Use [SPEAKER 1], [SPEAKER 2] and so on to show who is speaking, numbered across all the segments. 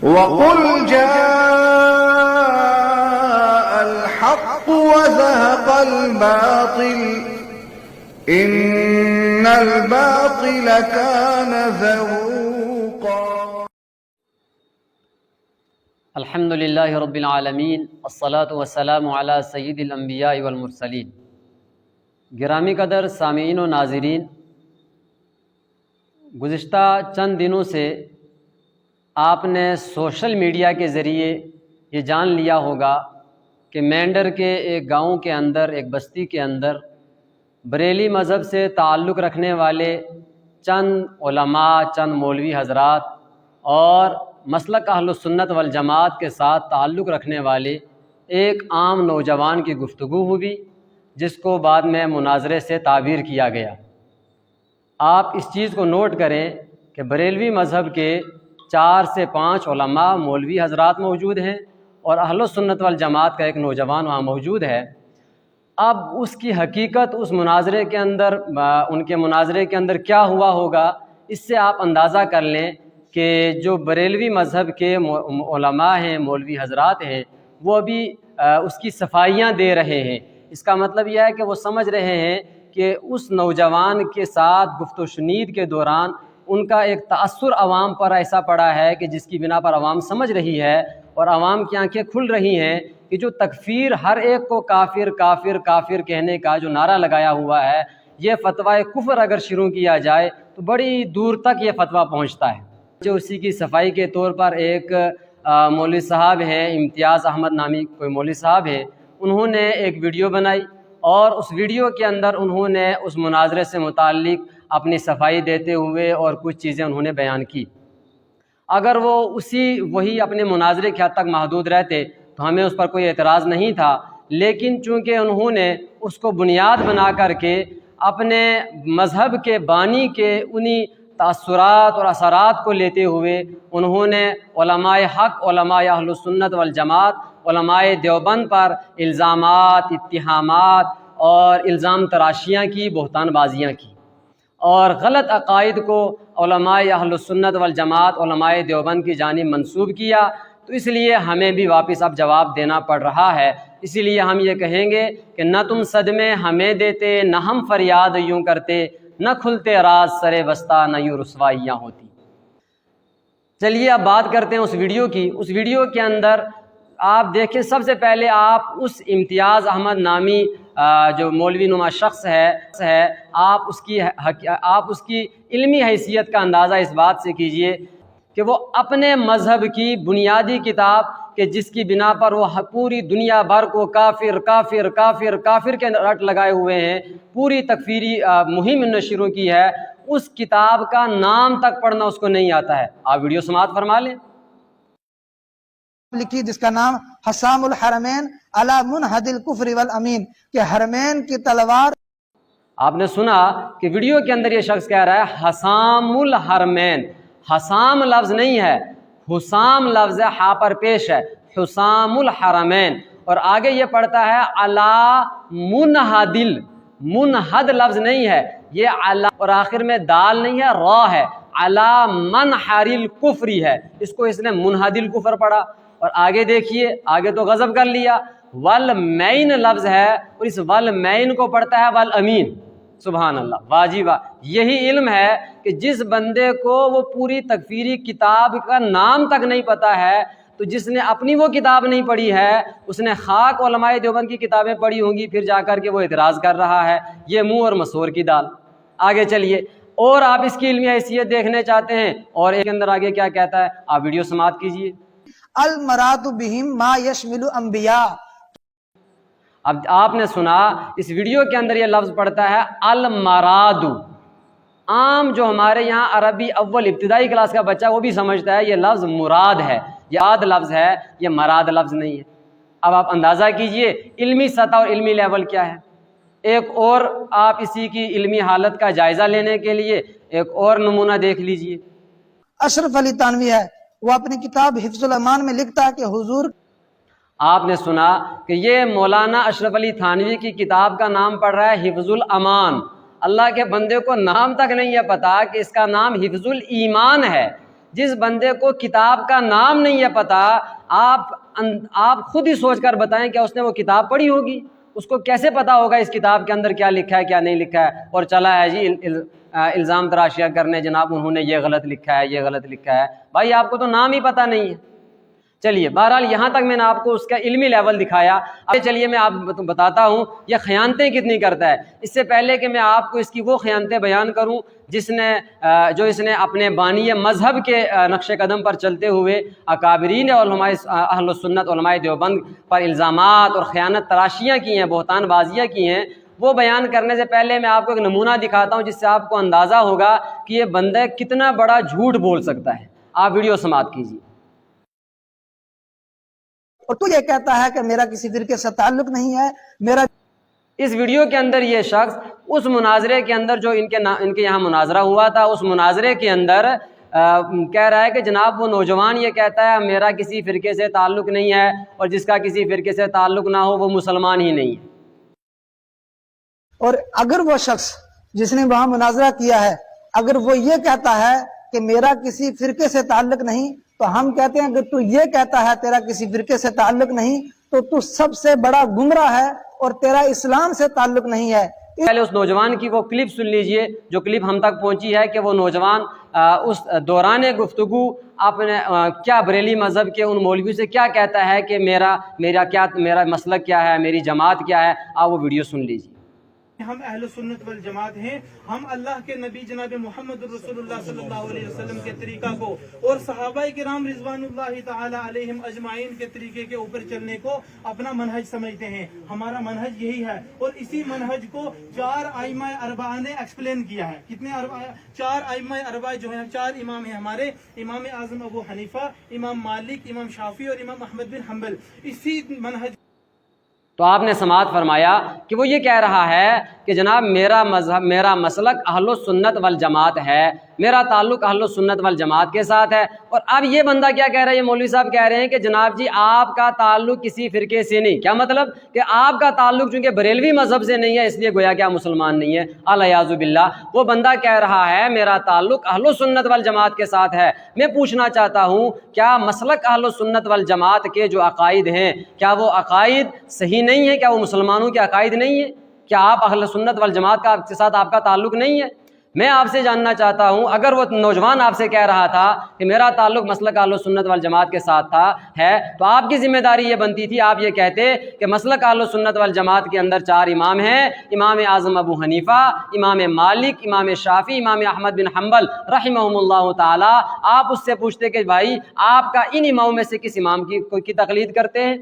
[SPEAKER 1] وَقُلْ جَاءَ الْحَقُّ وَزَهَقَ الْبَاطِلُ إِنَّ الْبَاطِلَ كَانَ زَهُوقًا۔
[SPEAKER 2] الحمد للہ رب العالمین، الصلاۃ والسلام علی سید الانبیاء والمرسلین۔ گرامی قدر سامعین و ناظرین، گزشتہ چند دنوں سے آپ نے سوشل میڈیا کے ذریعے یہ جان لیا ہوگا کہ مینڈر کے ایک گاؤں کے اندر، ایک بستی کے اندر بریلی مذہب سے تعلق رکھنے والے چند علماء، چند مولوی حضرات اور مسلک اہل السنت والجماعت کے ساتھ تعلق رکھنے والے ایک عام نوجوان کی گفتگو ہوئی، جس کو بعد میں مناظرے سے تعبیر کیا گیا۔ آپ اس چیز کو نوٹ کریں کہ بریلوی مذہب کے 4 سے 5 علماء مولوی حضرات موجود ہیں اور اہل السنت والجماعت کا ایک نوجوان وہاں موجود ہے۔ اب اس کی حقیقت اس مناظرے کے اندر، ان کے مناظرے کے اندر کیا ہوا ہوگا، اس سے آپ اندازہ کر لیں کہ جو بریلوی مذہب کے علماء ہیں، مولوی حضرات ہیں، وہ ابھی اس کی صفائیاں دے رہے ہیں۔ اس کا مطلب یہ ہے کہ وہ سمجھ رہے ہیں کہ اس نوجوان کے ساتھ گفت و شنید کے دوران ان کا ایک تأثر عوام پر ایسا پڑا ہے کہ جس کی بنا پر عوام سمجھ رہی ہے اور عوام کی آنکھیں کھل رہی ہیں کہ جو تکفیر، ہر ایک کو کافر کافر کافر کہنے کا جو نعرہ لگایا ہوا ہے، یہ فتویٰ کفر اگر شروع کیا جائے تو بڑی دور تک یہ فتویٰ پہنچتا ہے۔ جو اسی کی صفائی کے طور پر ایک مولوی صاحب ہیں، امتیاز احمد نامی کوئی مولوی صاحب ہیں، انہوں نے ایک ویڈیو بنائی اور اس ویڈیو کے اندر انہوں نے اس مناظرے سے متعلق اپنی صفائی دیتے ہوئے اور کچھ چیزیں انہوں نے بیان کی۔ اگر وہ وہی اپنے مناظرے کے حد تک محدود رہتے تو ہمیں اس پر کوئی اعتراض نہیں تھا، لیکن چونکہ انہوں نے اس کو بنیاد بنا کر کے اپنے مذہب کے بانی کے انہی تأثرات اور اثرات کو لیتے ہوئے انہوں نے علماء حق، علماء اہل السنت والجماعت، علماء دیوبند پر الزامات، اتہامات اور الزام تراشیاں کی، بہتان بازیاں کی اور غلط عقائد کو علماء اہل السنت والجماعت، علماء دیوبند کی جانب منسوب کیا۔ تو اس لیے ہمیں بھی واپس اب جواب دینا پڑ رہا ہے۔ اسی لیے ہم یہ کہیں گے کہ نہ تم صدمے ہمیں دیتے، نہ ہم فریاد یوں کرتے، نہ کھلتے راز سرے وسطیٰ، نہ یوں رسوائیاں ہوتی۔ چلیے اب بات کرتے ہیں اس ویڈیو کی۔ اس ویڈیو کے اندر آپ دیکھیں، سب سے پہلے آپ اس امتیاز احمد نامی جو مولوی نما شخص ہے آپ اس کی علمی حیثیت کا اندازہ اس بات سے کیجئے کہ وہ اپنے مذہب کی بنیادی کتاب کہ جس کی بنا پر وہ پوری دنیا بھر کو کافر کافر کافر کافر کے رٹ لگائے ہوئے ہیں، پوری تکفیری مہم نشروں کی ہے، اس کتاب کا نام تک پڑھنا اس کو نہیں آتا ہے۔ آپ ویڈیو سماعت فرما لیں۔
[SPEAKER 3] لکھی جس کا نام حسام الحرمین علی منحد الکفر والامین، کہ حرمین کی تلوار۔
[SPEAKER 2] آپ نے سنا کہ ویڈیو کے اندر یہ شخص کہہ رہا ہے حسام الحرمین۔ حسام لفظ نہیں ہے، حسام لفظ ہے، ہا پر پیش ہے، حسام الحرمین، اور آگے یہ پڑھتا ہے علی منحدل، منحد لفظ نہیں ہے یہ، علی اور آخر میں دال نہیں ہے، را ہے، علی منحر الکفری ہے، اس کو اس نے منحد الکفر پڑھا۔ اور آگے دیکھیے، آگے تو غضب کر لیا، والمین لفظ ہے اور اس والمین کو پڑھتا ہے والامین۔ سبحان اللہ، واجب۔ یہی علم ہے کہ جس بندے کو وہ پوری تکفیری کتاب کا نام تک نہیں پتا ہے، تو جس نے اپنی وہ کتاب نہیں پڑھی ہے، اس نے خاک علماء دیوبند کی کتابیں پڑھی ہوں گی، پھر جا کر کے وہ اعتراض کر رہا ہے۔ یہ منہ اور مسور کی دال۔ آگے چلیے، اور آپ اس کی علمی حیثیت دیکھنے چاہتے ہیں اور ایک اندر آگے کیا کہتا ہے، آپ ویڈیو سماعت کیجئے۔
[SPEAKER 3] المراد بہم ما یشمل انبیاء۔
[SPEAKER 2] اب آپ نے سنا اس ویڈیو کے اندر یہ لفظ پڑھتا ہے المراد۔ عام جو ہمارے یہاں عربی اول ابتدائی کلاس کا بچہ وہ بھی سمجھتا ہے یہ لفظ مراد ہے، یہ آد لفظ ہے، یہ مراد لفظ نہیں ہے۔ اب آپ اندازہ کیجئے علمی سطح اور علمی لیول کیا ہے۔ ایک اور آپ اسی کی علمی حالت کا جائزہ لینے کے لیے ایک اور نمونہ دیکھ لیجئے۔
[SPEAKER 3] اشرف علی تھانوی ہے، وہ اپنی کتاب حفظ الامان میں لکھتا ہے کہ حضور،
[SPEAKER 2] آپ نے سنا کہ یہ مولانا اشرف علی تھانوی کی کتاب کا نام پڑھ رہا ہے حفظ الامان۔ اللہ کے بندے کو نام تک نہیں ہے پتا کہ اس کا نام حفظ الایمان ہے۔ جس بندے کو کتاب کا نام نہیں ہے پتہ، آپ خود ہی سوچ کر بتائیں کیا اس نے وہ کتاب پڑھی ہوگی؟ اس کو کیسے پتہ ہوگا اس کتاب کے اندر کیا لکھا ہے کیا نہیں لکھا ہے؟ اور چلا ہے جی الزام تراشیاں کرنے، جناب انہوں نے یہ غلط لکھا ہے یہ غلط لکھا ہے۔ بھائی آپ کو تو نام ہی پتہ نہیں ہے۔ چلیے بہرحال یہاں تک میں نے آپ کو اس کا علمی لیول دکھایا۔ اب چلیے میں آپ بتاتا ہوں یہ خیانتیں کتنی کرتا ہے۔ اس سے پہلے کہ میں آپ کو اس کی وہ خیانتیں بیان کروں اس نے اپنے بانی مذہب کے نقش قدم پر چلتے ہوئے اکابرین علماء اہل سنت علماء دیوبند پر الزامات اور خیانت تراشیاں کی ہیں، بہتان بازیاں کی ہیں، وہ بیان کرنے سے پہلے میں آپ کو ایک نمونہ دکھاتا ہوں جس سے آپ کو اندازہ ہوگا کہ یہ بندہ کتنا بڑا جھوٹ بول سکتا ہے۔ آپ ویڈیو سماعت کیجیے۔
[SPEAKER 3] اور تو یہ کہتا ہے کہ میرا کسی فرقے سے تعلق نہیں ہے، میرا
[SPEAKER 2] اس ویڈیو کے اندر یہ شخص اس مناظرے کے اندر جو ان کے یہاں مناظرہ ہوا تھا، اس مناظرے کے اندر کہہ رہا ہے کہ جناب وہ نوجوان یہ کہتا ہے میرا کسی فرقے سے تعلق نہیں ہے، اور جس کا کسی فرقے سے تعلق نہ ہو وہ مسلمان ہی نہیں ہے۔
[SPEAKER 3] اور اگر وہ شخص جس نے وہاں مناظرہ کیا ہے اگر وہ یہ کہتا ہے کہ میرا کسی فرقے سے تعلق نہیں، تو ہم کہتے ہیں اگر تو یہ کہتا ہے تیرا کسی فرقے سے تعلق نہیں تو سب سے بڑا گمراہ ہے اور تیرا اسلام سے تعلق نہیں ہے۔
[SPEAKER 2] پہلے اس نوجوان کی وہ کلپ سن لیجئے جو کلپ ہم تک پہنچی ہے کہ وہ نوجوان اس دوران گفتگو اپنے کیا بریلی مذہب کے ان مولوی سے کیا کہتا ہے کہ میرا مسلک کیا ہے، میری جماعت کیا ہے۔ آپ وہ ویڈیو سن لیجئے۔
[SPEAKER 4] ہم اہل سنت والجماعت ہیں، ہم اللہ کے نبی جناب محمد رسول اللہ صلی اللہ علیہ وسلم کے طریقہ کو اور صحابہ کرام رضوان اللہ تعالی علیہم اجمعین کے طریقے کے اوپر چلنے کو اپنا منہج سمجھتے ہیں۔ ہمارا منہج یہی ہے، اور اسی منہج کو 4 ائمہ اربعہ نے ایکسپلین کیا ہے۔ کتنے 4 ائمہ اربعہ جو ہیں، 4 امام ہیں ہمارے، امام اعظم ابو حنیفہ، امام مالک، امام شافعی اور امام احمد بن حنبل۔ اسی منہج
[SPEAKER 2] تو آپ نے سماعت فرمایا کہ وہ یہ کہہ رہا ہے کہ جناب میرا مذہب، میرا مسلک اہل سنت والجماعت ہے، میرا تعلق اہل سنت والجماعت کے ساتھ ہے۔ اور اب یہ بندہ کیا کہہ رہا ہے، یہ مولوی صاحب کہہ رہے ہیں کہ جناب جی آپ کا تعلق کسی فرقے سے نہیں۔ کیا مطلب کہ آپ کا تعلق چونکہ بریلوی مذہب سے نہیں ہے اس لیے گویا کیا مسلمان نہیں ہے، الیاذ باللہ۔ وہ بندہ کہہ رہا ہے میرا تعلق اہل سنت والجماعت کے ساتھ ہے۔ میں پوچھنا چاہتا ہوں کیا مسلک اہل سنت والجماعت کے جو عقائد ہیں کیا وہ عقائد صحیح نہیں ہے؟ کیا وہ مسلمانوں کے عقائد نہیں ہے؟ کیا آپ اہل سنت والجماعت کے ساتھ آپ کا تعلق نہیں ہے؟ میں آپ سے جاننا چاہتا ہوں اگر وہ نوجوان آپ سے کہہ رہا تھا کہ میرا تعلق مسلک اہل سنت والجماعت کے ساتھ ہے تو آپ کی ذمہ داری یہ بنتی تھی آپ یہ کہتے کہ مسلک اہل سنت والجماعت کے اندر 4 امام ہیں، امام اعظم ابو حنیفہ، امام مالک، امام شافعی، امام احمد بن حنبل رحمہم اللہ تعالی۔ آپ اس سے پوچھتے کہ بھائی آپ کا ان اماموں میں سے کس امام کی تقلید کرتے ہیں؟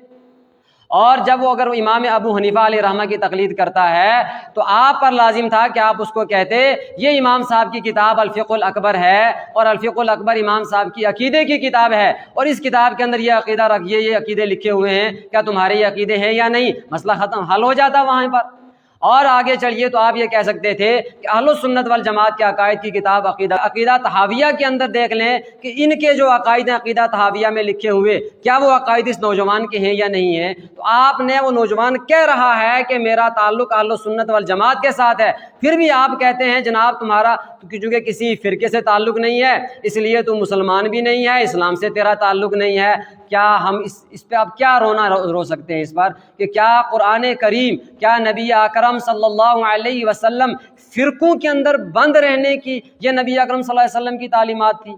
[SPEAKER 2] اور جب وہ اگر امام ابو حنیفہ علیہ رحمہ کی تقلید کرتا ہے تو آپ پر لازم تھا کہ آپ اس کو کہتے یہ امام صاحب کی کتاب الفقہ الاکبر ہے، اور الفقہ الاکبر امام صاحب کی عقیدے کی کتاب ہے، اور اس کتاب کے اندر یہ عقیدہ یہ عقیدے لکھے ہوئے ہیں، کیا تمہارے یہ عقیدے ہیں یا نہیں؟ مسئلہ ختم، حل ہو جاتا وہاں پر۔ اور آگے چلیے تو آپ یہ کہہ سکتے تھے کہ اہل سنت والجماعت کے عقائد کی کتاب عقیدہ طحاویہ کے اندر دیکھ لیں کہ ان کے جو عقائد ہیں عقیدہ طحاویہ میں لکھے ہوئے کیا وہ عقائد اس نوجوان کے ہیں یا نہیں ہیں؟ تو آپ نے وہ نوجوان کہہ رہا ہے کہ میرا تعلق اہل سنت والجماعت کے ساتھ ہے، پھر بھی آپ کہتے ہیں جناب تمہارا چونکہ کسی فرقے سے تعلق نہیں ہے اس لیے تو مسلمان بھی نہیں ہے، اسلام سے تیرا تعلق نہیں ہے۔ کیا ہم اس پہ اب کیا رو سکتے ہیں اس پر کہ کیا قرآن کریم، کیا نبی اکرم صلی اللہ علیہ وسلم فرقوں کے اندر بند رہنے کی یہ نبی اکرم صلی اللہ علیہ وسلم کی تعلیمات تھی؟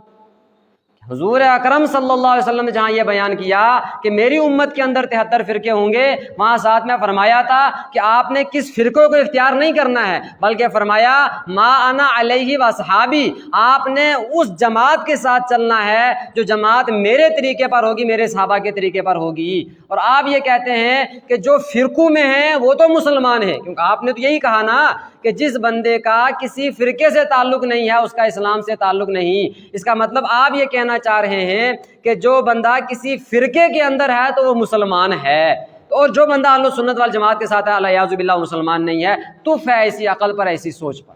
[SPEAKER 2] حضور اکرم صلی اللہ علیہ وسلم نے جہاں یہ بیان کیا کہ میری امت کے اندر 73 فرقے ہوں گے، وہاں ساتھ میں فرمایا تھا کہ آپ نے کس فرقے کو اختیار نہیں کرنا ہے، بلکہ فرمایا ما انا علیہ واصحابی، آپ نے اس جماعت کے ساتھ چلنا ہے جو جماعت میرے طریقے پر ہوگی، میرے صحابہ کے طریقے پر ہوگی۔ اور آپ یہ کہتے ہیں کہ جو فرقوں میں ہیں وہ تو مسلمان ہیں، کیونکہ آپ نے تو یہی کہا نا کہ جس بندے کا کسی فرقے سے تعلق نہیں ہے اس کا اسلام سے تعلق نہیں۔ اس کا مطلب آپ یہ کہنا چاہ رہے ہیں کہ جو بندہ کسی فرقے کے اندر ہے تو وہ مسلمان ہے، اور جو بندہ اہل سنت والجماعت کے ساتھ ہے الیاذ باللہ مسلمان نہیں ہے۔ تف ہے ایسی عقل پر، ایسی سوچ پر۔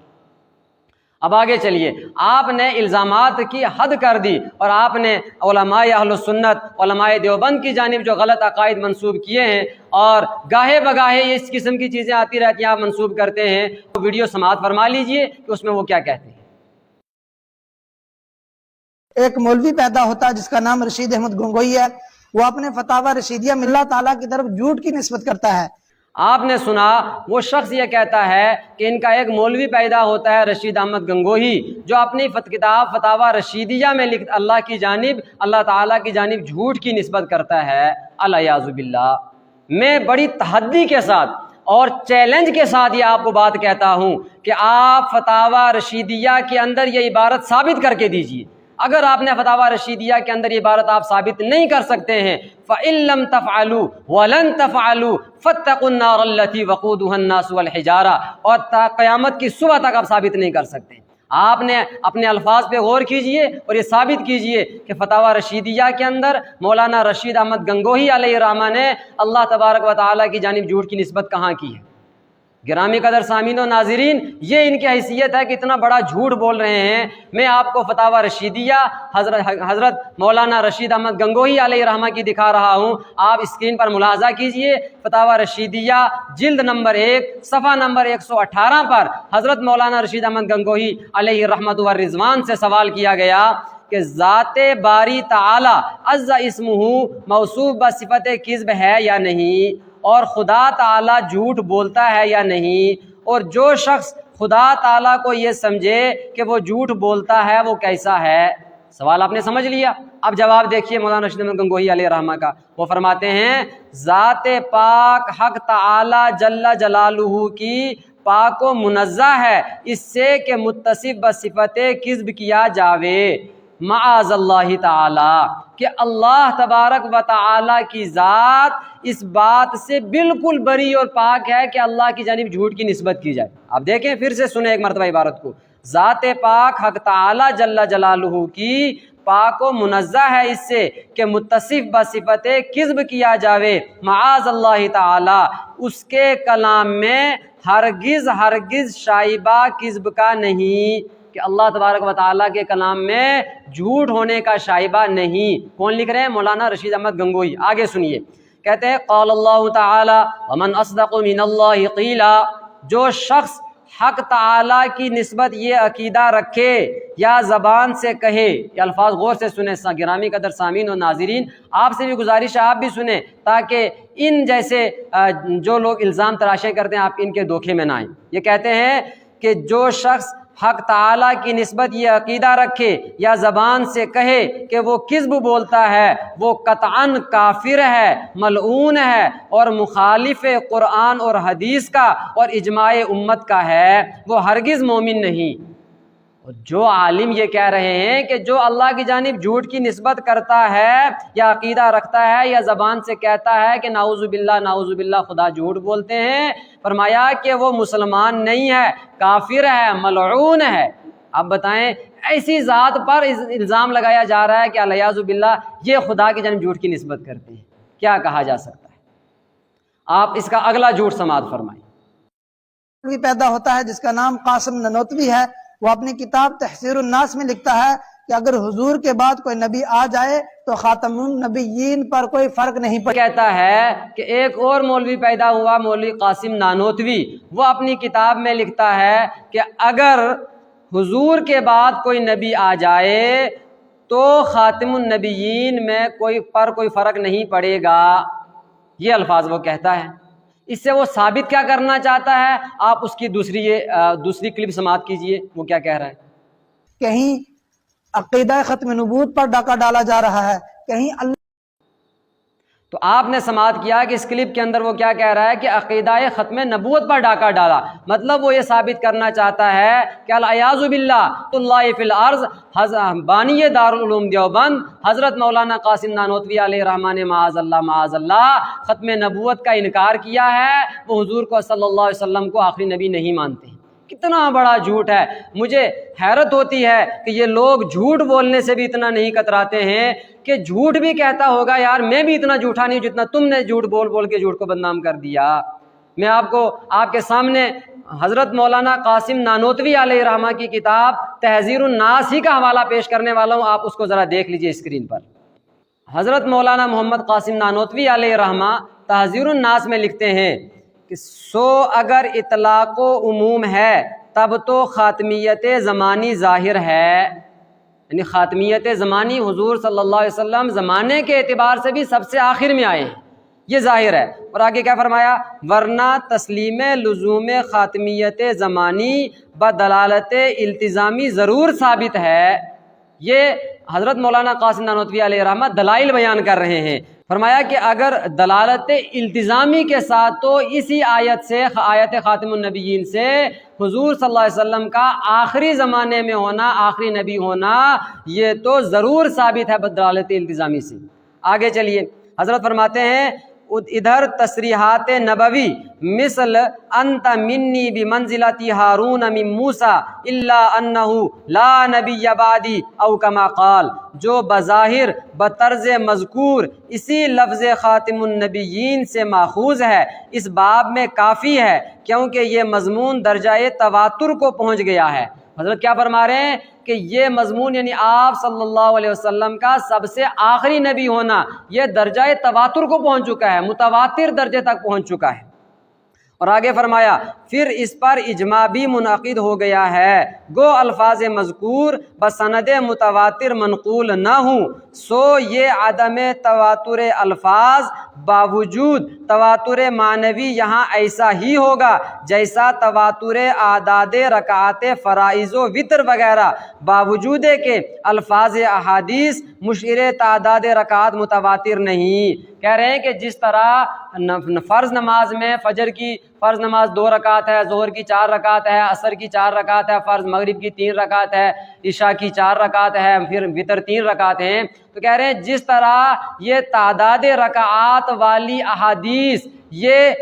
[SPEAKER 2] اب آگے چلیے، آپ نے الزامات کی حد کر دی اور آپ نے علماء اہل سنت، علماء دیوبند کی جانب جو غلط عقائد منسوب کیے ہیں اور گاہے بگاہے اس قسم کی چیزیں آتی رہتی ہیں آپ منسوب کرتے ہیں، تو ویڈیو سماعت فرما لیجئے کہ اس میں وہ کیا کہتے ہیں۔
[SPEAKER 3] ایک مولوی پیدا ہوتا ہے جس کا نام رشید احمد گنگوئی ہے، وہ اپنے فتاوی رشیدیہ میں اللہ تعالیٰ کی طرف جھوٹ کی نسبت کرتا ہے۔
[SPEAKER 2] آپ نے سنا وہ شخص یہ کہتا ہے کہ ان کا ایک مولوی پیدا ہوتا ہے رشید احمد گنگوہی، جو اپنی کتاب فتاوی رشیدیہ میں اللہ کی جانب، اللہ تعالیٰ کی جانب جھوٹ کی نسبت کرتا ہے، الیاذ باللہ۔ میں بڑی تحدی کے ساتھ اور چیلنج کے ساتھ یہ آپ کو بات کہتا ہوں کہ آپ فتاوی رشیدیہ کے اندر یہ عبارت ثابت کر کے دیجیے۔ اگر آپ نے فتاوی رشیدیہ کے اندر یہ عبارت آپ ثابت نہیں کر سکتے ہیں، فَإِن لَّمْ تَفْعَلُوا وَلَن تَفْعَلُوا فَاتَّقُوا النَّارَ الَّتِي وَقُودُهَا النَّاسُ وَالْحِجَارَةُ، اور تا قیامت کی صبح تک آپ ثابت نہیں کر سکتے۔ آپ نے اپنے الفاظ پہ غور کیجئے اور یہ ثابت کیجئے کہ فتاوی رشیدیہ کے اندر مولانا رشید احمد گنگوہی علیہ الرحمہ نے اللہ تبارک و تعالیٰ کی جانب جھوٹ کی نسبت کہاں کی ہے؟ گرامی قدر سامعین و ناظرین، یہ ان کی حیثیت ہے کہ اتنا بڑا جھوٹ بول رہے ہیں۔ میں آپ کو فتاوی رشیدیہ حضرت مولانا رشید احمد گنگوہی علیہ الرحمہ کی دکھا رہا ہوں، آپ اسکرین پر ملاحظہ کیجئے۔ فتاوی رشیدیہ جلد نمبر 1 صفحہ نمبر 118 پر حضرت مولانا رشید احمد گنگوہی علیہ الرحمۃ والرضوان سے سوال کیا گیا کہ ذات باری تعالی عز اسمہ موصوف بصفت کذب ہے یا نہیں، اور خدا تعالیٰ جھوٹ بولتا ہے یا نہیں، اور جو شخص خدا تعالیٰ کو یہ سمجھے کہ وہ جھوٹ بولتا ہے وہ کیسا ہے؟ سوال آپ نے سمجھ لیا۔ اب جواب دیکھیے مولانا رشید احمد گنگوہی علیہ الرحمہ کا۔ وہ فرماتے ہیں ذات پاک حق تعالیٰ جل جلالہ کی پاک و منزہ ہے اس سے کہ متصف بصفت کذب کیا جاوے، معاذ اللہ تعالی، کہ اللہ تبارک و تعالی کی ذات اس بات سے بالکل بری اور پاک ہے کہ اللہ کی جانب جھوٹ کی نسبت کی جائے۔ آپ دیکھیں، پھر سے سنیں ایک مرتبہ عبارت کو، ذات پاک حق تعالی جل جلالہ کی پاک و منزہ ہے اس سے کہ متصف بصفت کذب کیا جاوے، معاذ اللہ تعالی، اس کے کلام میں ہرگز شائبہ کذب کا نہیں، کہ اللہ تبارک و تعالیٰ کے کلام میں جھوٹ ہونے کا شائبہ نہیں۔ کون لکھ رہے ہیں؟ مولانا رشید احمد گنگوہی۔ آگے سنیے، کہتے ہیں قال اللہ تعالی ومن اصدق من اللہ قیلا، جو شخص حق تعالیٰ کی نسبت یہ عقیدہ رکھے یا زبان سے کہے، یہ الفاظ غور سے سنیں گرامی قدر سامعین و ناظرین، آپ سے بھی گزارش ہے آپ بھی سنیں تاکہ ان جیسے جو لوگ الزام تراشے کرتے ہیں آپ ان کے دھوکے میں نہ آئیں۔ یہ کہتے ہیں کہ جو شخص حق تعالیٰ کی نسبت یہ عقیدہ رکھے یا زبان سے کہے کہ وہ کذب بولتا ہے، وہ قطعاً کافر ہے، ملعون ہے، اور مخالف قرآن اور حدیث کا اور اجماع امت کا ہے، وہ ہرگز مومن نہیں۔ اور جو عالم یہ کہہ رہے ہیں کہ جو اللہ کی جانب جھوٹ کی نسبت کرتا ہے یا عقیدہ رکھتا ہے یا زبان سے کہتا ہے کہ نعوذ باللہ خدا جھوٹ بولتے ہیں، فرمایا کہ وہ مسلمان نہیں ہے، کافر ہے، ملعون ہے۔ اب بتائیں، ایسی ذات پر الزام لگایا جا رہا ہے کہ الیاذ باللہ یہ خدا کی جانب جھوٹ کی نسبت کرتے ہیں، کیا کہا جا سکتا ہے؟ آپ اس کا اگلا جھوٹ سماعت فرمائیں۔
[SPEAKER 3] بھی پیدا ہوتا ہے جس کا نام قاسم نانوتوی ہے، وہ اپنی کتاب تحذیر الناس میں لکھتا ہے کہ اگر حضور کے بعد کوئی نبی آ جائے تو خاتم النبیین پر کوئی فرق نہیں پڑے۔
[SPEAKER 2] کہتا ہے کہ ایک اور مولوی پیدا ہوا، مولوی قاسم نانوتوی، وہ اپنی کتاب میں لکھتا ہے کہ اگر حضور کے بعد کوئی نبی آ جائے تو خاتم النبیین میں کوئی فرق نہیں پڑے گا۔ یہ الفاظ وہ کہتا ہے۔ اس سے وہ ثابت کیا کرنا چاہتا ہے؟ آپ اس کی دوسری کلپ سماعت کیجئے، وہ کیا کہہ رہا ہے۔
[SPEAKER 3] کہیں عقیدہ ختم نبوت پر ڈاکہ ڈالا جا رہا ہے، کہیں اللہ،
[SPEAKER 2] تو آپ نے سماعت کیا کہ اس کلپ کے اندر وہ کیا کہہ رہا ہے کہ عقیدہ ختم نبوت پر ڈاکہ ڈالا، مطلب وہ یہ ثابت کرنا چاہتا ہے کہ العیاذ باللہ اللہ فی الارض، بانی دارالعلوم دیوبند حضرت مولانا قاسم نانوتوی علیہ الرحمہ نے معاذ اللہ ختم نبوت کا انکار کیا ہے، وہ حضور کو صلی اللہ علیہ وسلم کو آخری نبی نہیں مانتے۔ کتنا بڑا جھوٹ ہے! مجھے حیرت ہوتی ہے کہ یہ لوگ جھوٹ بولنے سے بھی اتنا نہیں کتراتے ہیں کہ جھوٹ بھی کہتا ہوگا یار میں بھی اتنا جھوٹا نہیں جتنا تم نے جھوٹ بول کے جھوٹ کو بدنام کر دیا۔ میں آپ کو آپ کے سامنے حضرت مولانا قاسم نانوتوی علیہ الرحمہ کی کتاب تحذیر الناس ہی کا حوالہ پیش کرنے والا ہوں، آپ اس کو ذرا دیکھ لیجئے اسکرین پر۔ حضرت مولانا محمد قاسم نانوتوی علیہ الرحمہ تحذیر الناس میں لکھتے ہیں کہ اگر اطلاق و عموم ہے تب تو خاتمیت زمانی ظاہر ہے، یعنی خاتمیت زمانی حضور صلی اللہ علیہ وسلم زمانے کے اعتبار سے بھی سب سے آخر میں آئے ہیں، یہ ظاہر ہے۔ اور آگے کیا فرمایا؟ ورنہ تسلیم لزوم خاتمیت زمانی بدلالت التزامی ضرور ثابت ہے۔ یہ حضرت مولانا قاسم نانوتوی علیہ رحمہ دلائل بیان کر رہے ہیں۔ فرمایا کہ اگر دلالت التزامی کے ساتھ تو اسی آیت سے، آیت خاتم النبیین سے، حضور صلی اللہ علیہ وسلم کا آخری زمانے میں ہونا، آخری نبی ہونا، یہ تو ضرور ثابت ہے بدلالت التزامی سے۔ آگے چلیے، حضرت فرماتے ہیں ادھر تصریحات نبوی مثل انت منی بمنزلتی ہارون من موسیٰ الا انہ لا نبی بعدی او کما قال، جو بظاہر بطرز مذکور اسی لفظ خاتم النبیین سے ماخوذ ہے، اس باب میں کافی ہے کیونکہ یہ مضمون درجہ تواتر کو پہنچ گیا ہے۔ حضرت کیا فرما رہے ہیں کہ یہ مضمون یعنی آپ صلی اللہ علیہ وسلم کا سب سے آخری نبی ہونا، یہ درجہ تواتر کو پہنچ چکا ہے، متواتر درجے تک پہنچ چکا ہے۔ اور آگے فرمایا پھر اس پر اجماع بھی منعقد ہو گیا ہے، گو الفاظ مذکور بسند متواتر منقول نہ ہوں، سو یہ عدم تواتر الفاظ باوجود تواتر معنوی یہاں ایسا ہی ہوگا جیسا تواتر اعداد رکعات فرائض و وتر وغیرہ، باوجود کہ الفاظ احادیث مشعر تعداد رکعات متواتر نہیں۔ کہہ رہے ہیں کہ جس طرح فرض نماز میں فجر کی فرض نماز 2 رکعت ہے، ظہر کی 4 رکعت ہے، عصر کی 4 رکعت ہے، فرض مغرب کی 3 رکعت ہے، عشاء کی 4 رکعت ہے، پھر وتر 3 رکعت ہیں، تو کہہ رہے ہیں جس طرح یہ تعداد رکعات والی احادیث یہ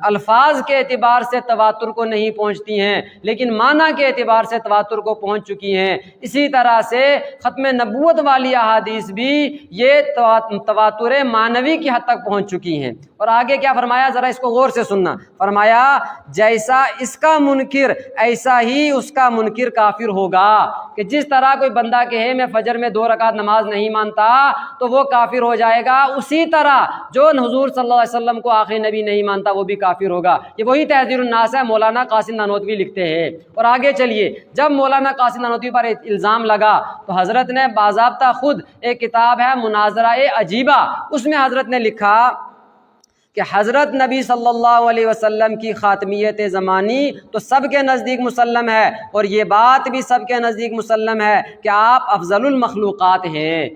[SPEAKER 2] الفاظ کے اعتبار سے تواتر کو نہیں پہنچتی ہیں لیکن معنی کے اعتبار سے تواتر کو پہنچ چکی ہیں، اسی طرح سے ختم نبوت والی احادیث بھی یہ تواتر معنوی کی حد تک پہنچ چکی ہیں۔ اور آگے کیا فرمایا، ذرا اس کو غور سے سننا، فرمایا جیسا اس کا منکر ایسا ہی اس کا منکر کافر ہوگا، کہ جس طرح کوئی بندہ کہے میں فجر میں 2 رکعت نماز نہیں مانتا تو وہ کافر ہو جائے گا، اسی طرح جو حضور صلی اللہ علیہ وسلم کو آخری نبی نہیں مانتا وہ بھی کافر ہوگا۔ یہ وہی تحذیر الناس ہے، مولانا قاسم نانوتوی لکھتے ہیں۔ اور آگے چلیے، جب مولانا قاسم نانوتوی پر الزام لگا تو حضرت نے باضابطہ خود ایک کتاب ہے مناظرہ عجیبہ، اس میں حضرت نے لکھا کہ حضرت نبی صلی اللہ علیہ وسلم کی خاتمیت زمانی تو سب کے نزدیک مسلم ہے، اور یہ بات بھی سب کے نزدیک مسلم ہے کہ آپ افضل المخلوقات ہیں۔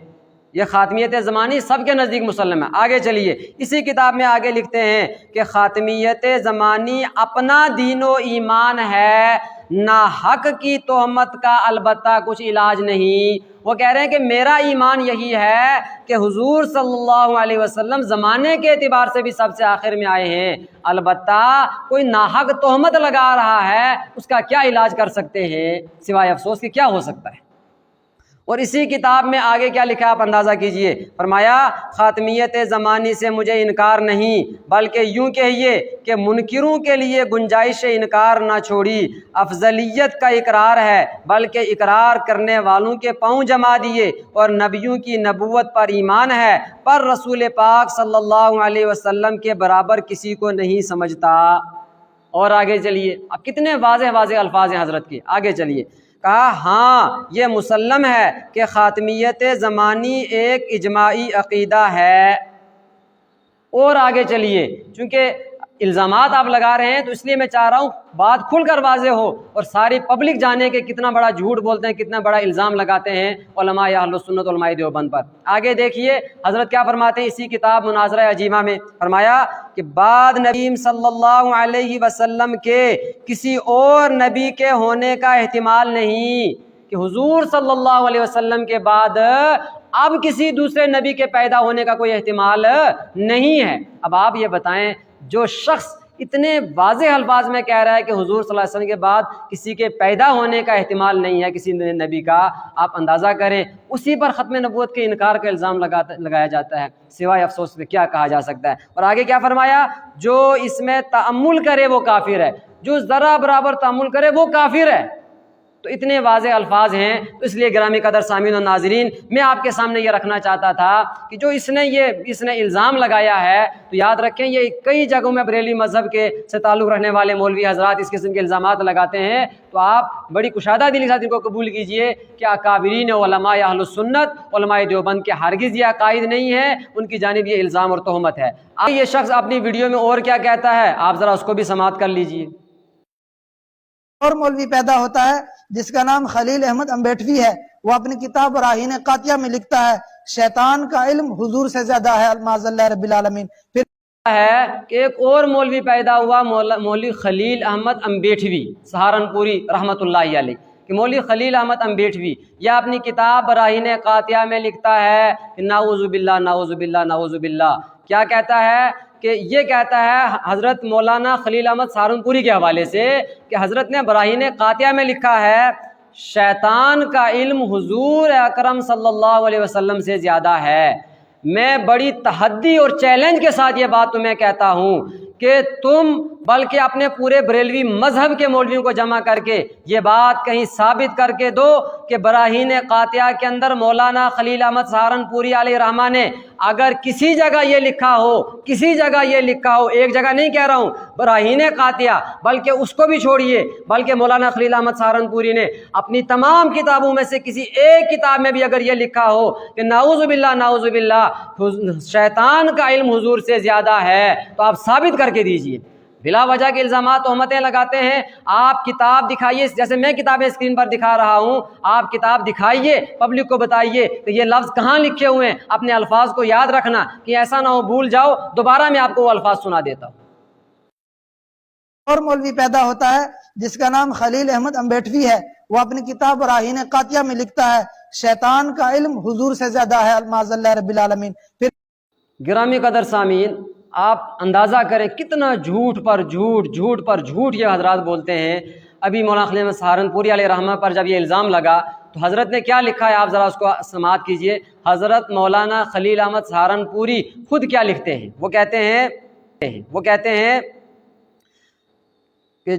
[SPEAKER 2] یہ خاتمیت زمانی سب کے نزدیک مسلم ہے۔ آگے چلیے، اسی کتاب میں آگے لکھتے ہیں کہ خاتمیت زمانی اپنا دین و ایمان ہے، نا حق کی تہمت کا البتہ کچھ علاج نہیں۔ وہ کہہ رہے ہیں کہ میرا ایمان یہی ہے کہ حضور صلی اللہ علیہ وسلم زمانے کے اعتبار سے بھی سب سے آخر میں آئے ہیں، البتہ کوئی ناحق تہمت لگا رہا ہے، اس کا کیا علاج کر سکتے ہیں سوائے افسوس کہ کیا ہو سکتا ہے۔ اور اسی کتاب میں آگے کیا لکھا آپ اندازہ کیجئے، فرمایا خاتمیت زمانی سے مجھے انکار نہیں، بلکہ یوں کہیے کہ منکروں کے لیے گنجائش انکار نہ چھوڑی، افضلیت کا اقرار ہے، بلکہ اقرار کرنے والوں کے پاؤں جما دیے، اور نبیوں کی نبوت پر ایمان ہے، پر رسول پاک صلی اللہ علیہ وسلم کے برابر کسی کو نہیں سمجھتا۔ اور آگے چلیے، اب کتنے واضح واضح الفاظ ہیں حضرت کے، آگے چلیے، کہا ہاں یہ مسلم ہے کہ خاتمیت زمانی ایک اجماعی عقیدہ ہے۔ اور آگے چلیے، چونکہ الزامات آپ لگا رہے ہیں تو اس لیے میں چاہ رہا ہوں بات کھل کر واضح ہو اور ساری پبلک جانے کہ کتنا بڑا جھوٹ بولتے ہیں، کتنا بڑا الزام لگاتے ہیں علماء اہل سنت علماء دیوبند پر۔ آگے دیکھیے حضرت کیا فرماتے ہیں اسی کتاب مناظرہ عجیبہ میں، فرمایا کہ بعد نبی صلی اللہ علیہ وسلم کے کسی اور نبی کے ہونے کا احتمال نہیں، کہ حضور صلی اللہ علیہ وسلم کے بعد اب کسی دوسرے نبی کے پیدا ہونے کا کوئی احتمال نہیں ہے۔ اب آپ یہ بتائیں، جو شخص اتنے واضح الفاظ میں کہہ رہا ہے کہ حضور صلی اللہ علیہ وسلم کے بعد کسی کے پیدا ہونے کا احتمال نہیں ہے کسی نبی کا، آپ اندازہ کریں اسی پر ختم نبوت کے انکار کا الزام لگایا جاتا ہے، سوائے افسوس پہ کیا کہا جا سکتا ہے۔ اور آگے کیا فرمایا، جو اس میں تأمل کرے وہ کافر ہے، جو ذرا برابر تأمل کرے وہ کافر ہے۔ تو اتنے واضح الفاظ ہیں، تو اس لیے گرامی قدر سامعین و ناظرین، میں آپ کے سامنے یہ رکھنا چاہتا تھا کہ جو اس نے الزام لگایا ہے، تو یاد رکھیں یہ کئی جگہوں میں بریلوی مذہب کے سے تعلق رکھنے والے مولوی حضرات اس قسم کے الزامات لگاتے ہیں، تو آپ بڑی کشادہ دلی کے ساتھ ان کو قبول کیجئے کہ اکابرین علماء اہل السنت علماء دیوبند کے ہرگز یہ عقائد نہیں ہے، ان کی جانب یہ الزام اور تہمت ہے۔ اب یہ شخص اپنی ویڈیو میں اور کیا کہتا ہے، آپ ذرا اس کو بھی سماعت کر لیجئے۔
[SPEAKER 3] اور مولوی پیدا ہوتا ہے جس کا نام خلیل احمد امبیٹوی ہے، وہ اپنی کتاب براہین قاطعہ میں لکھتا ہے شیطان کا علم حضور سے زیادہ ہے معاذ اللہ رب العالمین۔ پھر
[SPEAKER 2] ہے کہ ایک اور مولوی پیدا ہوا، مولوی خلیل احمد امبیٹوی سہارنپوری رحمۃ اللہ علیہ، کہ مولوی خلیل احمد امبیٹوی یہ اپنی کتاب براہین قاطعہ میں لکھتا ہے کہ نعوذ باللہ نعوذ باللہ نعوذ باللہ، کیا کہتا ہے کہ یہ کہتا ہے حضرت مولانا خلیل احمد سہارنپوری کے حوالے سے کہ حضرت نے براہین قاطعہ میں لکھا ہے شیطان کا علم حضور اکرم صلی اللہ علیہ وسلم سے زیادہ ہے۔ میں بڑی تحدی اور چیلنج کے ساتھ یہ بات تمہیں کہتا ہوں کہ تم بلکہ اپنے پورے بریلوی مذہب کے مولویوں کو جمع کر کے یہ بات کہیں ثابت کر کے دو کہ براہین قاطعہ کے اندر مولانا خلیل احمد سہارنپوری علیہ الرحمہ نے اگر کسی جگہ یہ لکھا ہو، کسی جگہ یہ لکھا ہو، ایک جگہ نہیں کہہ رہا ہوں براہین قاطعہ، بلکہ اس کو بھی چھوڑیے، بلکہ مولانا خلیل احمد سہارنپوری نے اپنی تمام کتابوں میں سے کسی ایک کتاب میں بھی اگر یہ لکھا ہو کہ نعوذ باللہ شیطان کا علم حضور سے زیادہ ہے، تو آپ ثابت کر کے دیجئے۔ بلا وجہ کے الزامات تہمتیں لگاتے ہیں۔ آپ کتاب دکھائیے، جیسے میں کتابیں اسکرین پر دکھا رہا ہوں، آپ کتاب دکھائیے، پبلک کو بتائیے کہ یہ لفظ کہاں لکھے ہوئے ہیں، اپنے الفاظ کو یاد رکھنا کہ ایسا نہ ہو بھول جاؤ، دوبارہ میں آپ کو وہ الفاظ سنا دیتا ہوں۔
[SPEAKER 3] اور مولوی پیدا ہوتا ہے جس کا نام خلیل احمد امبیٹوی ہے، وہ اپنی کتاب براہین قاطعہ میں لکھتا ہے شیطان کا علم حضور سے زیادہ ہے معاذ اللہ رب العالمین۔ پھر
[SPEAKER 2] گرامی قدر سامعین، آپ اندازہ کریں کتنا جھوٹ پر جھوٹ یہ حضرات بولتے ہیں۔ ابھی مولانا خلیل احمد سہارنپوری علیہ رحمہ پر جب یہ الزام لگا تو حضرت نے کیا لکھا ہے، آپ ذرا اس کو سماعت کیجئے۔ حضرت مولانا خلیل احمد سہارنپوری خود کیا لکھتے ہیں، وہ کہتے ہیں کہ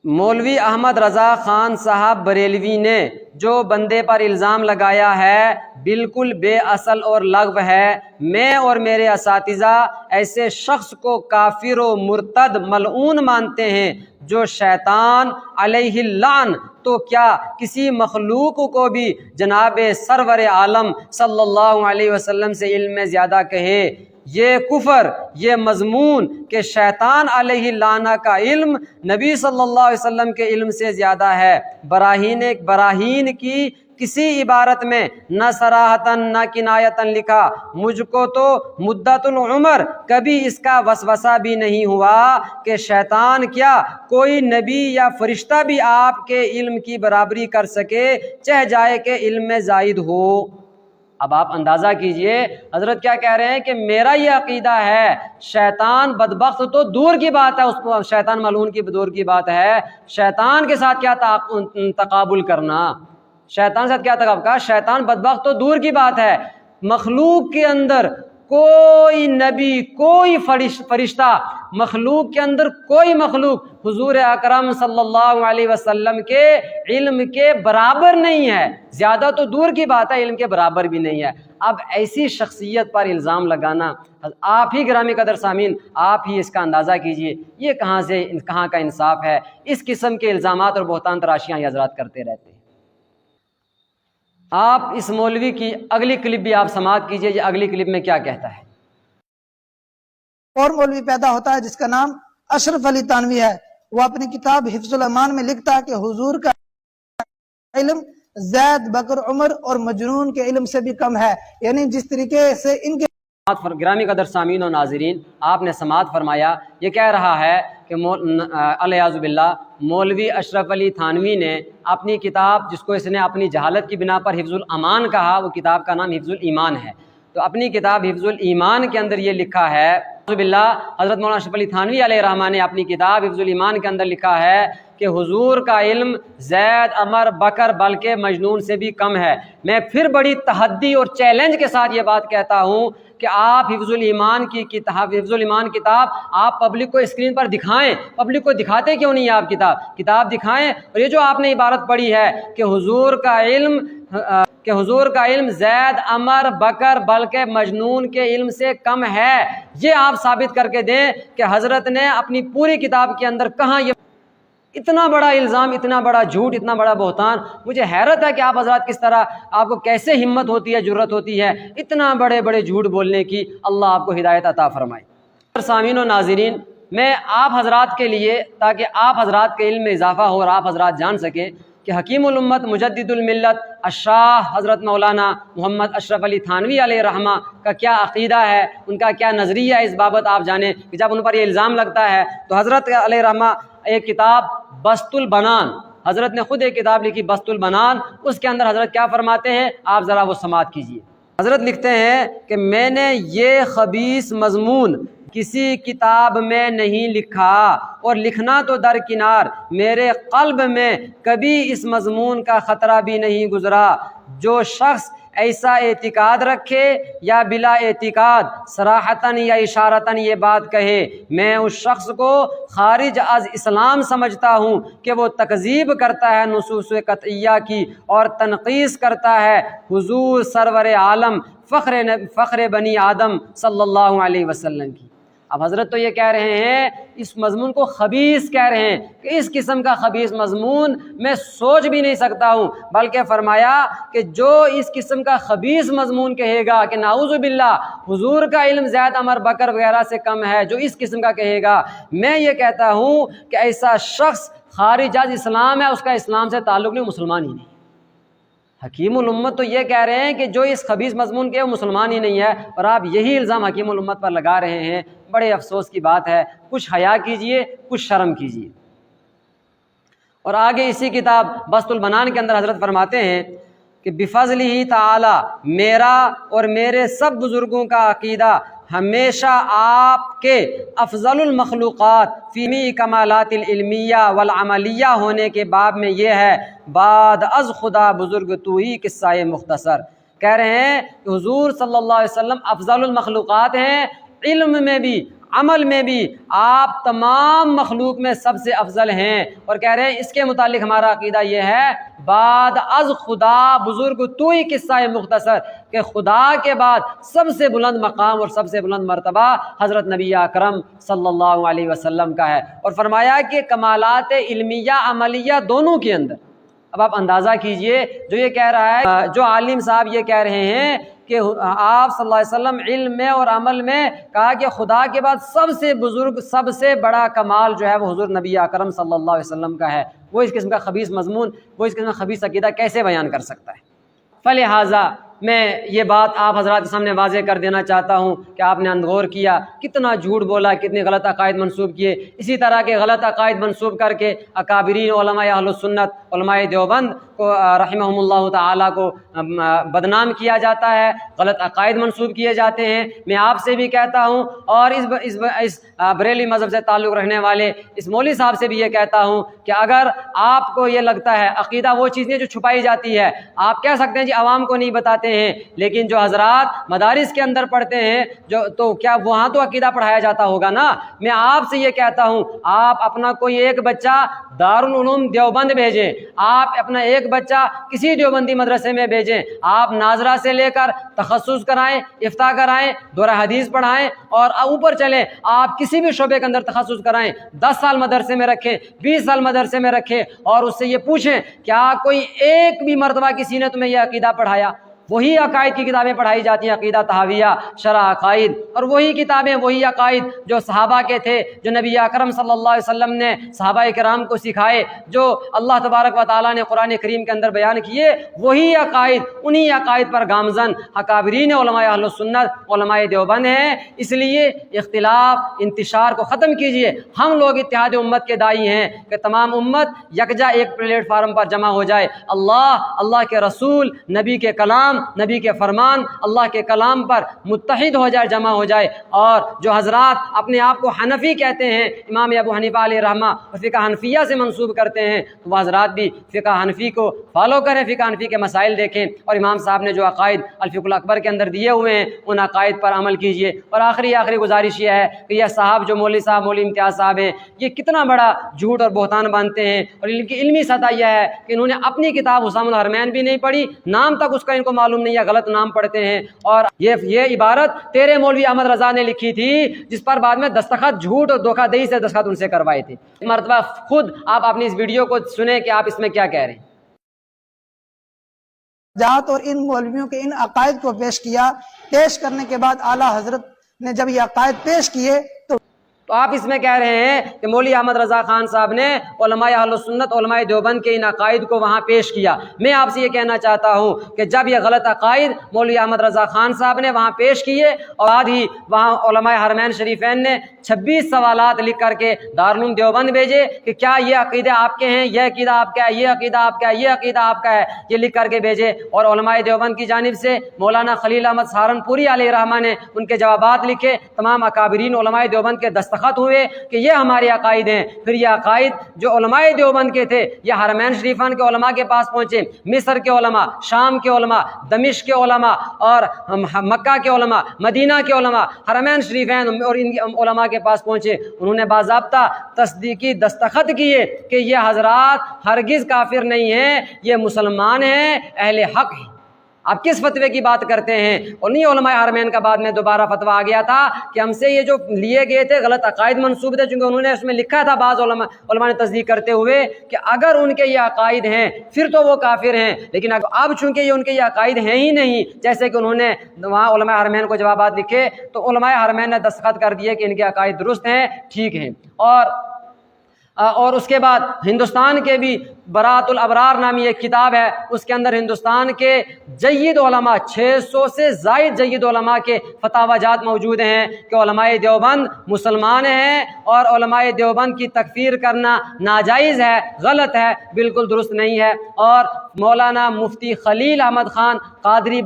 [SPEAKER 2] مولوی احمد رضا خان صاحب بریلوی نے جو بندے پر الزام لگایا ہے بالکل بے اصل اور لغو ہے۔ میں اور میرے اساتذہ ایسے شخص کو کافر و مرتد ملعون مانتے ہیں جو شیطان علیہ اللعن تو کیا کسی مخلوق کو بھی جناب سرور عالم صلی اللہ علیہ وسلم سے علم میں زیادہ کہے۔ یہ کفر، یہ مضمون کہ شیطان علیہ لعنہ کا علم نبی صلی اللہ علیہ وسلم کے علم سے زیادہ ہے، براہین کی کسی عبارت میں نہ صراحتاً نہ کنایتاً لکھا۔ مجھ کو تو مدت العمر کبھی اس کا وسوسہ بھی نہیں ہوا کہ شیطان کیا کوئی نبی یا فرشتہ بھی آپ کے علم کی برابری کر سکے، چاہے جائے کہ علم میں زائد ہو۔ اب آپ اندازہ کیجئے حضرت کیا کہہ رہے ہیں کہ میرا یہ عقیدہ ہے شیطان بدبخت تو دور کی بات ہے، اس کو شیطان ملعون کی دور کی بات ہے، شیطان کے ساتھ کیا تقابل کرنا، شیطان کے ساتھ کیا تقابل کرنا، شیطان بدبخت تو دور کی بات ہے، مخلوق کے اندر کوئی نبی، کوئی فرشتہ، مخلوق کے اندر کوئی مخلوق حضور اکرم صلی اللہ علیہ وسلم کے علم کے برابر نہیں ہے، زیادہ تو دور کی بات ہے علم کے برابر بھی نہیں ہے۔ اب ایسی شخصیت پر الزام لگانا، آپ ہی گرامی قدر سامعین آپ ہی اس کا اندازہ کیجئے یہ کہاں کا انصاف ہے۔ اس قسم کے الزامات اور بہتان تراشیاں یہ حضرات کرتے رہتے ہیں۔ آپ اس مولوی کی اگلی کلپ بھی آپ سماعت کیجئے، یہ اگلی کلپ میں کیا کہتا ہے۔
[SPEAKER 3] اور مولوی پیدا ہوتا ہے جس کا نام اشرف علی تانوی ہے، وہ اپنی کتاب حفظ الامان میں لکھتا ہے کہ حضور کا علم زید، بکر، عمر اور مجنون کے علم سے بھی کم ہے، یعنی جس طریقے سے ان کے
[SPEAKER 2] گرامی قدر سامعین و ناظرین آپ نے سماعت فرمایا، یہ کہہ رہا ہے کہ الیاذ باللہ مولوی اشرف علی تھانوی نے اپنی کتاب، جس کو اس نے اپنی جہالت کی بنا پر حفظ الامان کہا، وہ کتاب کا نام حفظ الایمان ہے، تو اپنی کتاب حفظ الایمان کے اندر یہ لکھا ہے باللہ حضرت مولانا اشرف علی تھانوی علیہ الرحمہ نے اپنی کتاب حفظ الایمان کے اندر لکھا ہے کہ حضور کا علم زید، عمر، بکر بلکہ مجنون سے بھی کم ہے۔ میں پھر بڑی تحدی اور چیلنج کے ساتھ یہ بات کہتا ہوں کہ آپ حفظ الایمان کی کتاب آپ پبلک کو اسکرین پر دکھائیں۔ پبلک کو دکھاتے کیوں نہیں آپ کتاب دکھائیں۔ اور یہ جو آپ نے عبارت پڑھی ہے کہ حضور کا علم زید، عمر، بکر بلکہ مجنون کے علم سے کم ہے، یہ آپ ثابت کر کے دیں کہ حضرت نے اپنی پوری کتاب کے اندر کہاں یہ اتنا بڑا الزام، اتنا بڑا جھوٹ، اتنا بڑا بہتان۔ مجھے حیرت ہے کہ آپ حضرات کس طرح، آپ کو کیسے ہمت ہوتی ہے، جرت ہوتی ہے اتنا بڑے بڑے جھوٹ بولنے کی۔ اللہ آپ کو ہدایت عطا فرمائے۔ سامعین و ناظرین، میں آپ حضرات کے لیے، تاکہ آپ حضرات کے علم میں اضافہ ہو اور آپ حضرات جان سکیں کہ حکیم الامت مجدد الملت الشاہ حضرت مولانا محمد اشرف علی تھانوی علیہ رحمہ کا کیا عقیدہ ہے، ان کا کیا نظریہ ہے، اس بابت آپ جانیں کہ جب ان پر یہ الزام لگتا ہے تو حضرت علیہ رحمہ ایک کتاب بسط البنان، حضرت نے خود ایک کتاب لکھی بسط البنان، اس کے اندر حضرت کیا فرماتے ہیں آپ ذرا وہ سماعت کیجیے۔ حضرت لکھتے ہیں کہ میں نے یہ خبیث مضمون کسی کتاب میں نہیں لکھا، اور لکھنا تو درکنار میرے قلب میں کبھی اس مضمون کا خطرہ بھی نہیں گزرا۔ جو شخص ایسا اعتقاد رکھے یا بلا اعتقاد صراحتاً یا اشارتاً یہ بات کہے، میں اس شخص کو خارج از اسلام سمجھتا ہوں کہ وہ تکذیب کرتا ہے نصوص قطعیہ کی اور تنقیص کرتا ہے حضور سرور عالم فخر بنی آدم صلی اللہ علیہ وسلم کی۔ اب حضرت تو یہ کہہ رہے ہیں، اس مضمون کو خبیث کہہ رہے ہیں کہ اس قسم کا خبیث مضمون میں سوچ بھی نہیں سکتا ہوں، بلکہ فرمایا کہ جو اس قسم کا خبیث مضمون کہے گا کہ نعوذ باللہ حضور کا علم زید، عمر، بکر وغیرہ سے کم ہے، جو اس قسم کا کہے گا، میں یہ کہتا ہوں کہ ایسا شخص خارج از اسلام ہے، اس کا اسلام سے تعلق نہیں، مسلمان ہی نہیں۔ حکیم الامت تو یہ کہہ رہے ہیں کہ جو اس خبیث مضمون کے وہ مسلمان ہی نہیں ہے، اور آپ یہی الزام حکیم الامت پر لگا رہے ہیں۔ بڑے افسوس کی بات ہے، کچھ حیا کیجئے، کچھ شرم کیجئے۔ اور آگے اسی کتاب بسط البنان کے اندر حضرت فرماتے ہیں کہ بفضلہ تعالی میرا اور میرے سب بزرگوں کا عقیدہ ہمیشہ آپ کے افضل المخلوقات فی کمالات العلمیہ والعملیہ ہونے کے باب میں یہ ہے، بعد از خدا بزرگ تو ہی قصہ مختصر۔ کہہ رہے ہیں کہ حضور صلی اللہ علیہ وسلم افضل المخلوقات ہیں، علم میں بھی، عمل میں بھی آپ تمام مخلوق میں سب سے افضل ہیں۔ اور کہہ رہے ہیں اس کے متعلق ہمارا عقیدہ یہ ہے، بعد از خدا بزرگ تو ہی قصہ مختصر، کہ خدا کے بعد سب سے بلند مقام اور سب سے بلند مرتبہ حضرت نبی اکرم صلی اللہ علیہ وسلم کا ہے۔ اور فرمایا کہ کمالات علمیہ عملیہ دونوں کے اندر، اب آپ اندازہ کیجئے جو یہ کہہ رہا ہے، جو عالم صاحب یہ کہہ رہے ہیں کہ آپ صلی اللہ علیہ وسلم علم میں اور عمل میں کہا کہ خدا کے بعد سب سے بزرگ، سب سے بڑا کمال جو ہے وہ حضور نبی اکرم صلی اللہ علیہ وسلم کا ہے، وہ اس قسم کا خبیث مضمون، وہ اس قسم کا خبیث عقیدہ کیسے بیان کر سکتا ہے؟ فلہذا میں یہ بات آپ حضرات کے سامنے واضح کر دینا چاہتا ہوں کہ آپ نے اندغور کیا، کتنا جھوٹ بولا، کتنے غلط عقائد منسوب کیے۔ اسی طرح کے غلط عقائد منسوب کر کے اکابرین علماء اہل السنت، علماء دیوبند کو رحمہم اللہ تعالیٰ کو بدنام کیا جاتا ہے، غلط عقائد منسوب کیے جاتے ہیں۔ میں آپ سے بھی کہتا ہوں، اور اس بریلی مذہب سے تعلق رکھنے والے اس مولوی صاحب سے بھی یہ کہتا ہوں کہ اگر آپ کو یہ لگتا ہے عقیدہ وہ چیزیں جو چھپائی جاتی ہے، آپ کہہ سکتے ہیں جی عوام کو نہیں بتاتے ہیں، لیکن جو حضرات مدارس کے اندر پڑھتے ہیں تو کیا وہاں تو عقیدہ پڑھایا جاتا ہوگا نا۔ میں آپ سے یہ کہتا ہوں، آپ اپنا کوئی ایک بچہ دارالعلوم دیوبند بھیجیں، آپ اپنا ایک بچہ کسی دیوبندی مدرسے میں بھیجیں، آپ ناظرہ سے لے کر تخصص کرائیں، افتاء کرائیں، دورہ حدیث پڑھائیں، اور اوپر چلیں آپ کسی بھی شعبے کے اندر تخصص کرائیں، 10 سال مدرسے میں رکھیں، 20 سال مدرسے میں رکھیں، اور اس سے یہ پوچھیں کیا کوئی ایک بھی مرتبہ کسی نے تمہیں یہ عقیدہ پڑھایا؟ وہی عقائد کی کتابیں پڑھائی جاتی ہیں، عقیدہ تحاویہ، شرح عقائد، اور وہی کتابیں، وہی عقائد جو صحابہ کے تھے، جو نبی اکرم صلی اللہ علیہ وسلم نے صحابہ کرام کو سکھائے، جو اللہ تبارک و تعالیٰ نے قرآن کریم کے اندر بیان کیے، وہی عقائد، انہی عقائد پر گامزن اکابرین علماء اہل السنت، علماء دیوبند ہیں۔ اس لیے اختلاف، انتشار کو ختم کیجئے۔ ہم لوگ اتحاد امت کے داعی ہیں کہ تمام امت یکجا ایک پلیٹ فارم پر جمع ہو جائے، اللہ کے رسول، نبی کے کلام احکام، نبی کے فرمان، اللہ کے کلام پر متحد ہو جائے، جمع ہو جائے۔ اور جو حضرات اپنے آپ کو حنفی کہتے ہیں، امام ابو حنیفہ علیہ رحمہ اور فقہ حنفیہ سے منسوب کرتے ہیں، تو وہ حضرات بھی فقہ حنفی کو فالو کریں، فقہ حنفی کے مسائل دیکھیں، اور امام صاحب نے جو عقائد الفقہ الاکبر کے اندر دیے ہوئے ہیں ان عقائد پر عمل کیجیے۔ اور آخری گزارش یہ ہے کہ یہ صاحب جو مولوی صاحب مولوی امتیاز صاحب ہیں، یہ کتنا بڑا جھوٹ اور بہتان باندھتے ہیں، اور ان کی علمی سطح یہ ہے کہ انہوں نے اپنی کتاب حسام الحرمین بھی نہیں پڑھی، نام تک اس کا ان کو معلوم نہیں ہے، غلط نام پڑھتے ہیں۔ اور یہ عبارت تیرے مولوی احمد رضا نے لکھی تھی، جس پر بعد میں دستخط جھوٹ اور دھوکہ دہی سے دستخط ان سے کروائے تھے۔ مرتبہ خود آپ اپنی اس ویڈیو کو سنیں کہ آپ اس میں کیا کہہ رہے ہیں۔
[SPEAKER 3] جہاں اور ان مولویوں کے ان عقائد کو پیش کرنے کے بعد اعلیٰ حضرت نے جب یہ عقائد پیش کیے تو
[SPEAKER 2] آپ اس میں کہہ رہے ہیں کہ مولوی احمد رضا خان صاحب نے علماء اہل سنت علماء دیوبند کے ان عقائد کو وہاں پیش کیا۔ میں آپ سے یہ کہنا چاہتا ہوں کہ جب یہ غلط عقائد مولوی احمد رضا خان صاحب نے وہاں پیش کیے، اور بعد ہی وہاں علماء حرمین شریفین نے 26 سوالات لکھ کر کے دارالعلوم دیوبند بھیجے کہ کیا یہ عقیدے آپ کے ہیں، یہ عقیدہ آپ کا ہے، یہ عقیدہ آپ کا ہے، یہ عقیدہ آپ کا ہے، یہ لکھ کر کے بھیجے، اور علماء دیوبند کی جانب سے مولانا خلیل احمد سہارنپوری علیہ رحمہ نے ان کے جوابات لکھے، تمام اکابرین علماء دیوبند کے دستخط ہوئے کہ یہ ہمارے عقائد ہیں۔ پھر یہ عقائد جو علماء دیوبند کے تھے یہ حرمین شریفان کے علماء کے پاس پہنچے، مصر کے علماء، شام کے علماء، دمشق کے علماء، اور مکہ کے علماء، مدینہ کے علماء، حرمین شریفین اور ان علماء کے پاس پہنچے۔ انہوں نے باضابطہ تصدیقی دستخط کیے کہ یہ حضرات ہرگز کافر نہیں ہیں، یہ مسلمان ہیں، اہل حق ہیں۔ آپ کس فتوے کی بات کرتے ہیں؟ انہی علماء حرمین کا بعد میں دوبارہ فتویٰ آ گیا تھا کہ ہم سے یہ جو لیے گئے تھے غلط عقائد منسوب تھے، چونکہ انہوں نے اس میں لکھا تھا بعض علماء نے تصدیق کرتے ہوئے کہ اگر ان کے یہ عقائد ہیں پھر تو وہ کافر ہیں، لیکن اب چونکہ یہ ان کے یہ عقائد ہیں ہی نہیں، جیسے کہ انہوں نے وہاں علماء حرمین کو جوابات لکھے تو علماء حرمین نے دستخط کر دیے کہ ان کے عقائد درست ہیں، ٹھیک ہیں۔ اور اس کے بعد ہندوستان کے بھی براۃ الابرار نامی ایک کتاب ہے، اس کے اندر ہندوستان کے جید علماء 600 سے زائد جید علماء کے فتاوی جات موجود ہیں کہ علماء دیوبند مسلمان ہیں، اور علماء دیوبند کی تکفیر کرنا ناجائز ہے، غلط ہے، بالکل درست نہیں ہے۔ اور مولانا مفتی خلیل احمد خان قادری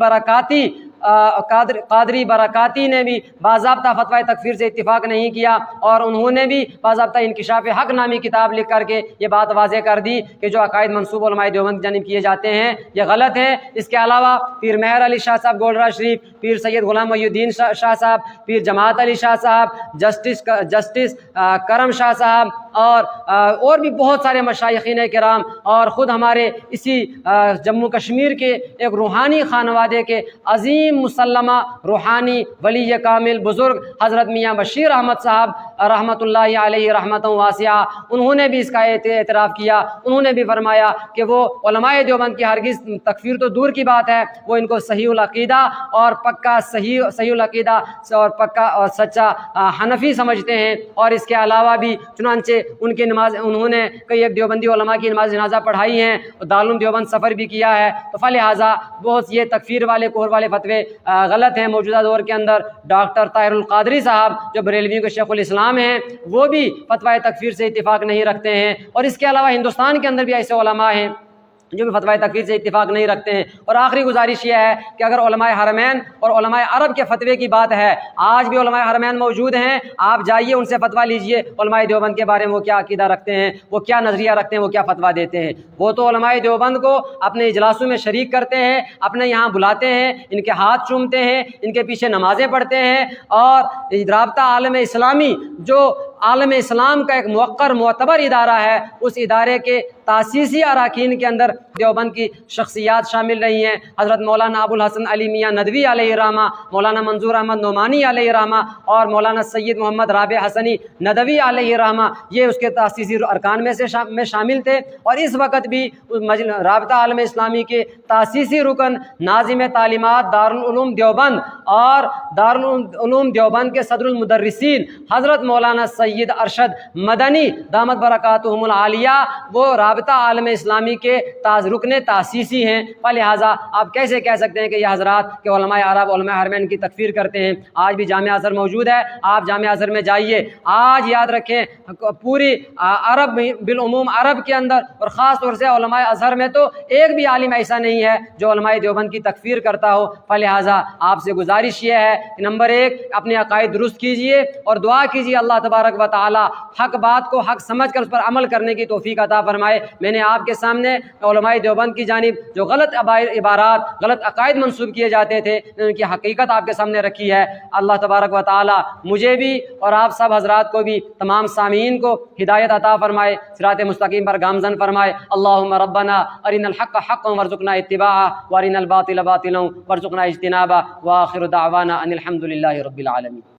[SPEAKER 2] برکاتی نے بھی باضابطہ فتوی تکفیر سے اتفاق نہیں کیا، اور انہوں نے بھی باضابطہ انکشاف حق نامی کتاب لکھ کر کے یہ بات واضح کر دی کہ جو عقائد منسوب علماء دیوبند کی جانب کیے جاتے ہیں یہ غلط ہیں۔ اس کے علاوہ پیر مہر علی شاہ صاحب گولڑا شریف، پیر سید غلام محی الدین شاہ صاحب، پیر جماعت علی شاہ صاحب، جسٹس کرم شاہ صاحب، اور بھی بہت سارے مشائخین کرام، اور خود ہمارے اسی جموں کشمیر کے ایک روحانی خانوادے کے عظیم مسلمہ روحانی ولی کامل بزرگ حضرت میاں بشیر احمد صاحب رحمۃ اللہ علیہ رحمۃ واسعہ، انہوں نے بھی اس کا اعتراف کیا۔ انہوں نے بھی فرمایا کہ وہ علماء دیوبند کی ہرگز تکفیر تو دور کی بات ہے، وہ ان کو صحیح العقیدہ اور پکا صحیح العقیدہ اور پکا اور سچا حنفی سمجھتے ہیں۔ اور اس کے علاوہ بھی چنانچہ ان کی نماز انہوں نے کئی ایک دیوبندی علماء کی نماز جنازہ پڑھائی ہیں، دارالعلوم دیوبند سفر بھی کیا ہے، تو فلہٰذا بہت یہ تکفیر والے کفر والے فتوے غلط ہیں۔ موجودہ دور کے اندر ڈاکٹر طاہر القادری صاحب جو بریلویوں کے شیخ الاسلام ہیں وہ بھی فتوی تکفیر سے اتفاق نہیں رکھتے ہیں، اور اس کے علاوہ ہندوستان کے اندر بھی ایسے علماء ہیں جو بھی فتوی تکفیر سے اتفاق نہیں رکھتے ہیں۔ اور آخری گزارش یہ ہے کہ اگر علماء حرمین اور علماء عرب کے فتوے کی بات ہے، آج بھی علماء حرمین موجود ہیں، آپ جائیے ان سے فتویٰ لیجئے علماء دیوبند کے بارے میں وہ کیا عقیدہ رکھتے ہیں، وہ کیا نظریہ رکھتے ہیں، وہ کیا فتویٰ دیتے ہیں۔ وہ تو علماء دیوبند کو اپنے اجلاسوں میں شریک کرتے ہیں، اپنے یہاں بلاتے ہیں، ان کے ہاتھ چومتے ہیں، ان کے پیچھے نمازیں پڑھتے ہیں، اور رابطہ عالم اسلامی جو عالم اسلام کا ایک موقر معتبر ادارہ ہے، اس ادارے کے تاسیسی اراکین کے اندر دیوبند کی شخصیات شامل رہی ہیں۔ حضرت مولانا ابو الحسن علی میاں ندوی علیہ رحمہ، مولانا منظور احمد نعمانی علیہ رحمہ، اور مولانا سید محمد رابع حسنی ندوی علیہ رحمہ، یہ اس کے تاسیسی ارکان میں شامل تھے۔ اور اس وقت بھی رابطہ عالم اسلامی کے تاسیسی رکن ناظم تعلیمات دارالعلوم دیوبند اور دارالعلوم دیوبند کے صدر المدرسین حضرت مولانا سید ارشد مدنی دامت برکاتہم العالیہ وہ رابطہ عالم اسلامی کے رکن تاسیسی ہیں، فلہٰذا آپ کیسے کہہ سکتے ہیں کہ یہ حضرات کہ علماء عرب علماء حرمین کی تکفیر کرتے ہیں؟ آج بھی جامعہ ازہر موجود ہے، آپ جامعہ ازہر میں جائیے، آج یاد رکھیں پوری عرب بالعموم عرب کے اندر اور خاص طور سے علماء ازہر میں تو ایک بھی عالم ایسا نہیں ہے جو علماء دیوبند کی تکفیر کرتا ہو۔ فلہٰذا آپ سے گزارش یہ ہے کہ نمبر ایک اپنے عقائد درست کیجئے اور دعا کیجئے اللہ تبارک و تعالی حق بات کو حق سمجھ کر اس پر عمل کرنے کی توفیق عطا فرمائے۔ میں نے آپ کے سامنے علماء دیوبند کی جانب جو غلط عبارات غلط عقائد منسوب کیے جاتے تھے ان کی حقیقت آپ کے سامنے رکھی ہے۔ اللہ تبارک و تعالی مجھے بھی اور آپ سب حضرات کو بھی تمام سامعین کو ہدایت عطا فرمائے، صراط مستقیم پر گامزن فرمائے۔ اللہم ربنا ارنا الحق حقا وارزقنا اتباعہ وارنا الباطل باطلا وارزقنا اجتنابہ، وآخر دعوانا ان الحمد للہ رب العالمین۔